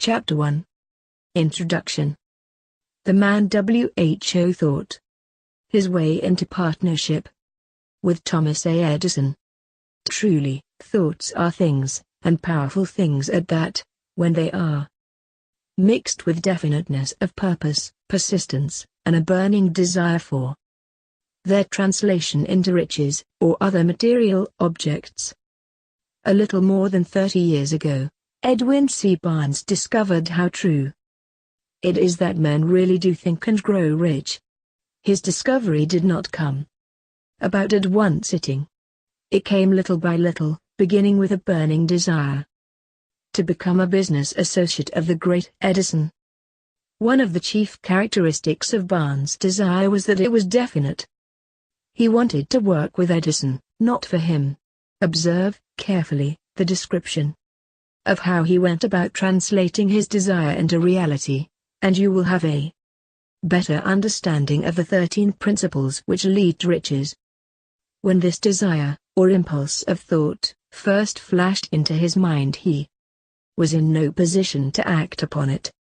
Chapter 1. Introduction. The man WHO thought his way into partnership with Thomas A. Edison. Truly, thoughts are things, and powerful things at that, when they are mixed with definiteness of purpose, persistence, and a burning desire for their translation into riches, or other material objects. A little more than 30 years ago, Edwin C. Barnes discovered how true it is that men really do think and grow rich. His discovery did not come about at one sitting. It came little by little, beginning with a burning desire to become a business associate of the great Edison. One of the chief characteristics of Barnes' desire was that it was definite. He wanted to work with Edison, not for him. Observe, carefully, the description of how he went about translating his desire into reality, and you will have a better understanding of the 13 principles which lead to riches. When this desire, or impulse of thought, first flashed into his mind, he was in no position to act upon it.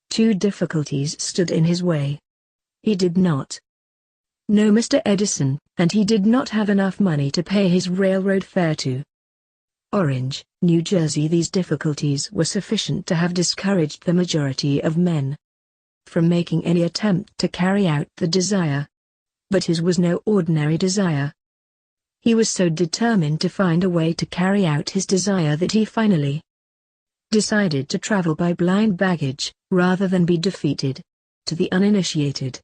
Two difficulties stood in his way. He did not know Mr. Edison, and he did not have enough money to pay his railroad fare to Orange, New Jersey. These difficulties were sufficient to have discouraged the majority of men from making any attempt to carry out the desire. But his was no ordinary desire. He was so determined to find a way to carry out his desire that he finally decided to travel by blind baggage, rather than be defeated. To the uninitiated,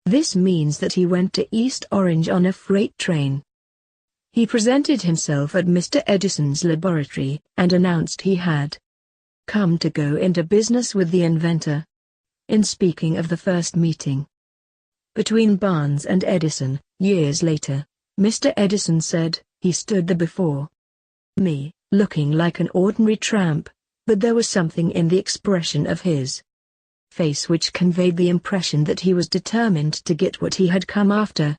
this means that he went to East Orange on a freight train. He presented himself at Mr. Edison's laboratory, and announced he had come to go into business with the inventor. In speaking of the first meeting between Barnes and Edison, years later, Mr. Edison said, "He stood there before me, looking like an ordinary tramp, but there was something in the expression of his face which conveyed the impression that he was determined to get what he had come after."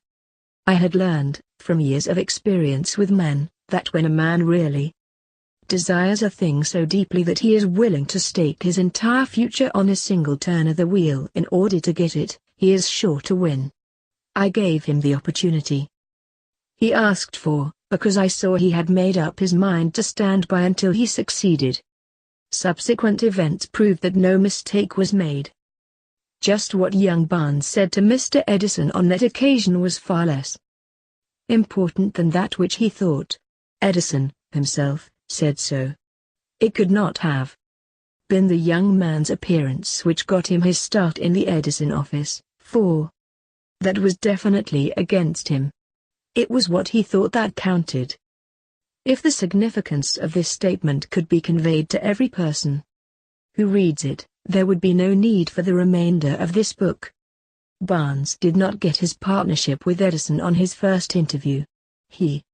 I had learned, from years of experience with men, that when a man really desires a thing so deeply that he is willing to stake his entire future on a single turn of the wheel in order to get it, he is sure to win. I gave him the opportunity he asked for, because I saw he had made up his mind to stand by until he succeeded. Subsequent events proved that no mistake was made. Just what young Barnes said to Mr. Edison on that occasion was far less important than that which he thought. Edison, himself, said so. It could not have been the young man's appearance which got him his start in the Edison office, for that was definitely against him. It was what he thought that counted. If the significance of this statement could be conveyed to every person who reads it, there would be no need for the remainder of this book. Barnes did not get his partnership with Edison on his first interview. He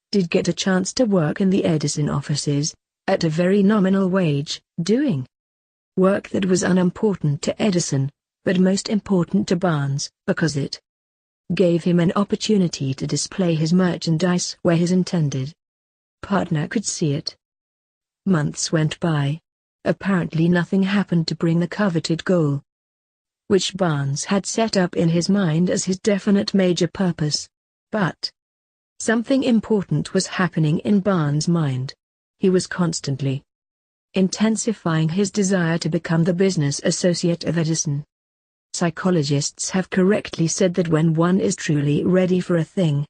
did get a chance to work in the Edison offices, at a very nominal wage, doing work that was unimportant to Edison, but most important to Barnes, because it gave him an opportunity to display his merchandise where his intended partner could see it. Months went by. Apparently nothing happened to bring the coveted goal, which Barnes had set up in his mind as his definite major purpose. But something important was happening in Barnes' mind. He was constantly intensifying his desire to become the business associate of Edison. Psychologists have correctly said that when one is truly ready for a thing,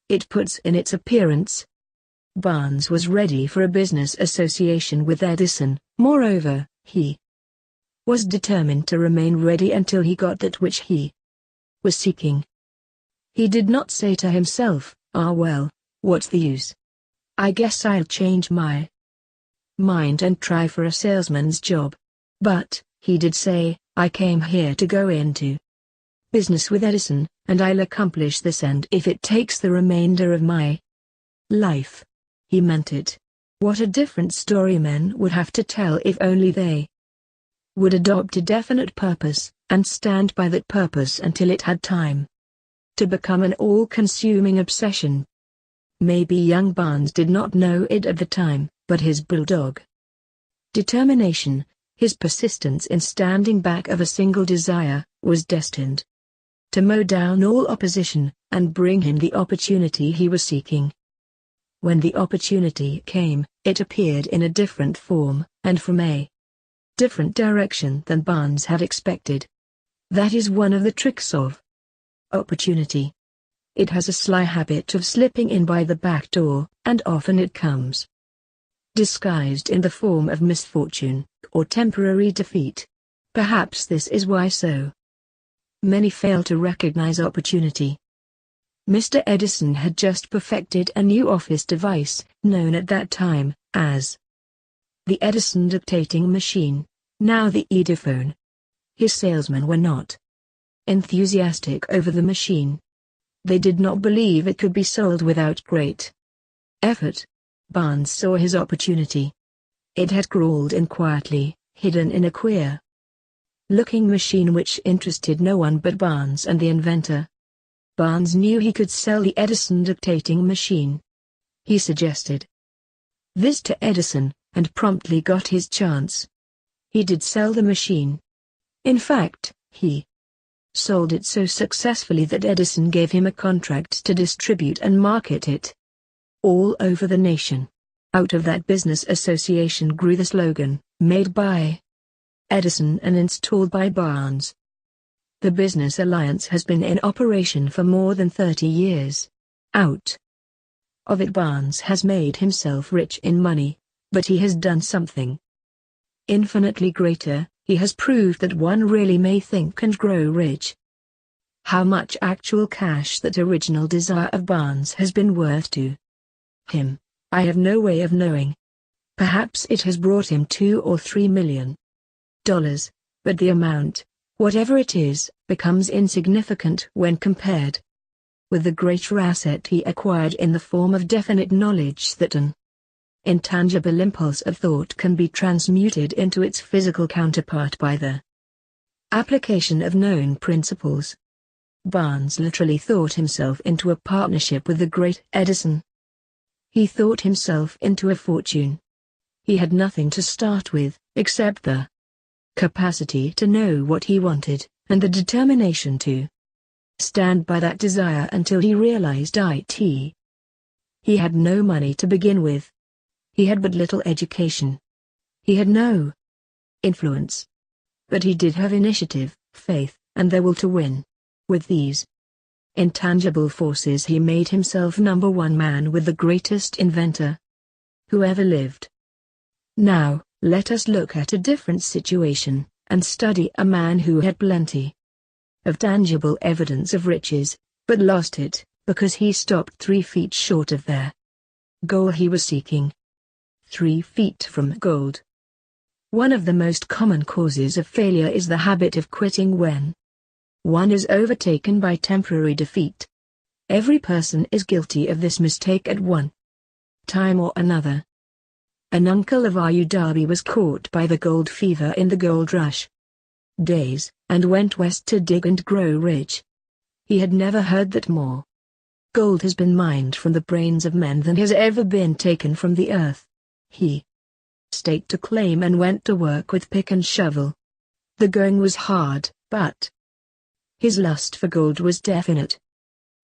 it puts in its appearance. Barnes was ready for a business association with Edison. Moreover, he was determined to remain ready until he got that which he was seeking. He did not say to himself, "Ah well, what's the use? I guess I'll change my mind and try for a salesman's job." But he did say, "I came here to go into business with Edison, and I'll accomplish this, and if it takes the remainder of my life." He meant it. What a different story men would have to tell if only they would adopt a definite purpose, and stand by that purpose until it had time to become an all-consuming obsession. Maybe young Barnes did not know it at the time, but his bulldog determination, His persistence in standing back of a single desire was destined to mow down all opposition, and bring him the opportunity he was seeking. When the opportunity came, it appeared in a different form, and from a different direction than Barnes had expected. That is one of the tricks of opportunity. It has a sly habit of slipping in by the back door, and often it comes disguised in the form of misfortune, or temporary defeat. Perhaps this is why so many fail to recognize opportunity. Mr. Edison had just perfected a new office device, known at that time as the Edison dictating machine, now the Edophone. His salesmen were not enthusiastic over the machine. They did not believe it could be sold without great effort. Barnes saw his opportunity. It had crawled in quietly, hidden in a queer-looking machine which interested no one but Barnes and the inventor. Barnes knew he could sell the Edison dictating machine. He suggested this to Edison, and promptly got his chance. He did sell the machine. In fact, he sold it so successfully that Edison gave him a contract to distribute and market it all over the nation. Out of that business association grew the slogan, "Made by Edison and installed by Barnes." The business alliance has been in operation for more than 30 years. Out of it Barnes has made himself rich in money, but he has done something infinitely greater. He has proved that one really may think and grow rich. How much actual cash that original desire of Barnes has been worth to him, I have no way of knowing. Perhaps it has brought him $2 or $3 million. But the amount, whatever it is, becomes insignificant when compared with the greater asset he acquired in the form of definite knowledge that an intangible impulse of thought can be transmuted into its physical counterpart by the application of known principles. Barnes literally thought himself into a partnership with the great Edison. He thought himself into a fortune. He had nothing to start with, except the capacity to know what he wanted, and the determination to stand by that desire until he realized it. He had no money to begin with. He had but little education. He had no influence. But he did have initiative, faith, and the will to win. With these intangible forces he made himself number one man with the greatest inventor who ever lived. Now, let us look at a different situation, and study a man who had plenty of tangible evidence of riches, but lost it, because he stopped 3 feet short of their goal he was seeking. 3 feet from gold. One of the most common causes of failure is the habit of quitting when one is overtaken by temporary defeat. Every person is guilty of this mistake at one time or another. An uncle of Abu Dhabi was caught by the gold fever in the gold rush days, and went west to dig and grow rich. He had never heard that more gold has been mined from the brains of men than has ever been taken from the earth. He staked a claim and went to work with pick and shovel. The going was hard, but his lust for gold was definite.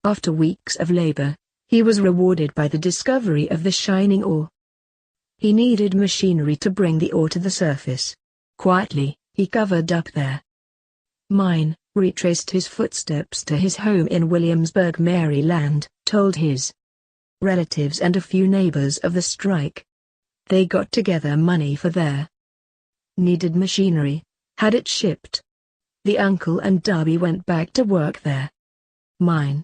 After weeks of labor, he was rewarded by the discovery of the shining ore. He needed machinery to bring the ore to the surface. Quietly, he covered up their mine, retraced his footsteps to his home in Williamsburg, Maryland, told his relatives and a few neighbors of the strike. They got together money for their needed machinery, had it shipped. The uncle and Darby went back to work there. Mine.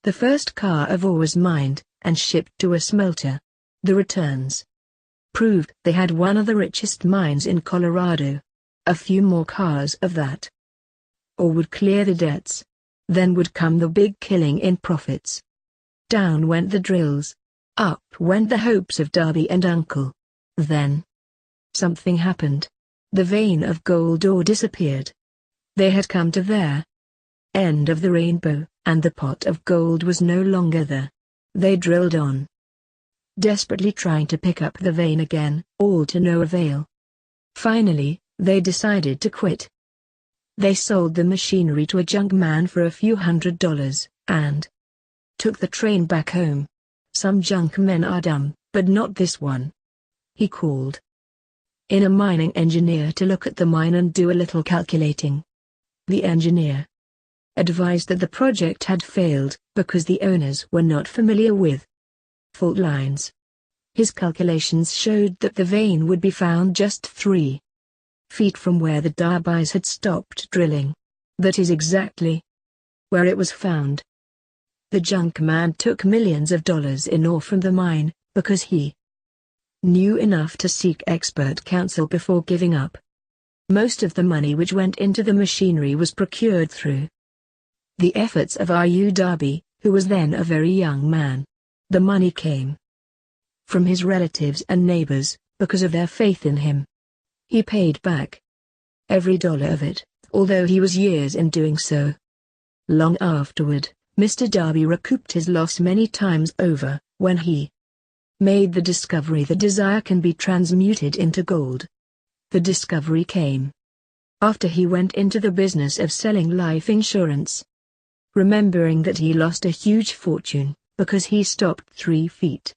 The first car of ore was mined, and shipped to a smelter. The returns proved they had one of the richest mines in Colorado. A few more cars of that ore would clear the debts. Then would come the big killing in profits. Down went the drills. Up went the hopes of Darby and uncle. Then something happened. The vein of gold ore disappeared. They had come to their end of the rainbow, and the pot of gold was no longer there. They drilled on, desperately trying to pick up the vein again, all to no avail. Finally, they decided to quit. They sold the machinery to a junk man for a few $100s, and took the train back home. Some junk men are dumb, but not this one. He called in a mining engineer to look at the mine and do a little calculating. The engineer advised that the project had failed because the owners were not familiar with fault lines. His calculations showed that the vein would be found just 3 feet from where the Darbys had stopped drilling. That is exactly where it was found. The junk man took millions of dollars in ore from the mine, because he knew enough to seek expert counsel before giving up. Most of the money which went into the machinery was procured through the efforts of R.U. Darby, who was then a very young man. The money came from his relatives and neighbors, because of their faith in him. He paid back every dollar of it, although he was years in doing so. Long afterward, Mr. Darby recouped his loss many times over, when he made the discovery that desire can be transmuted into gold. The discovery came after he went into the business of selling life insurance. Remembering that he lost a huge fortune, because he stopped 3 feet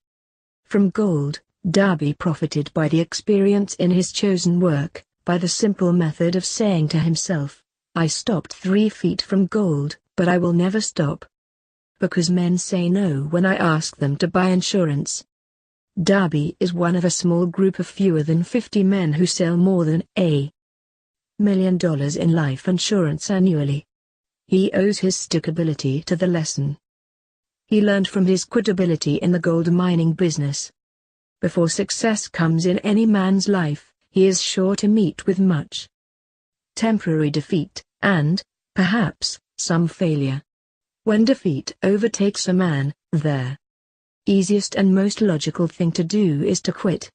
from gold, Darby profited by the experience in his chosen work, by the simple method of saying to himself, I stopped 3 feet from gold, but I will never stop. Because men say no when I ask them to buy insurance. Darby is one of a small group of fewer than 50 men who sell more than $1 million in life insurance annually. He owes his stickability to the lesson he learned from his quitability in the gold mining business. Before success comes in any man's life, he is sure to meet with much temporary defeat, and, perhaps, some failure. When defeat overtakes a man, the easiest and most logical thing to do is to quit.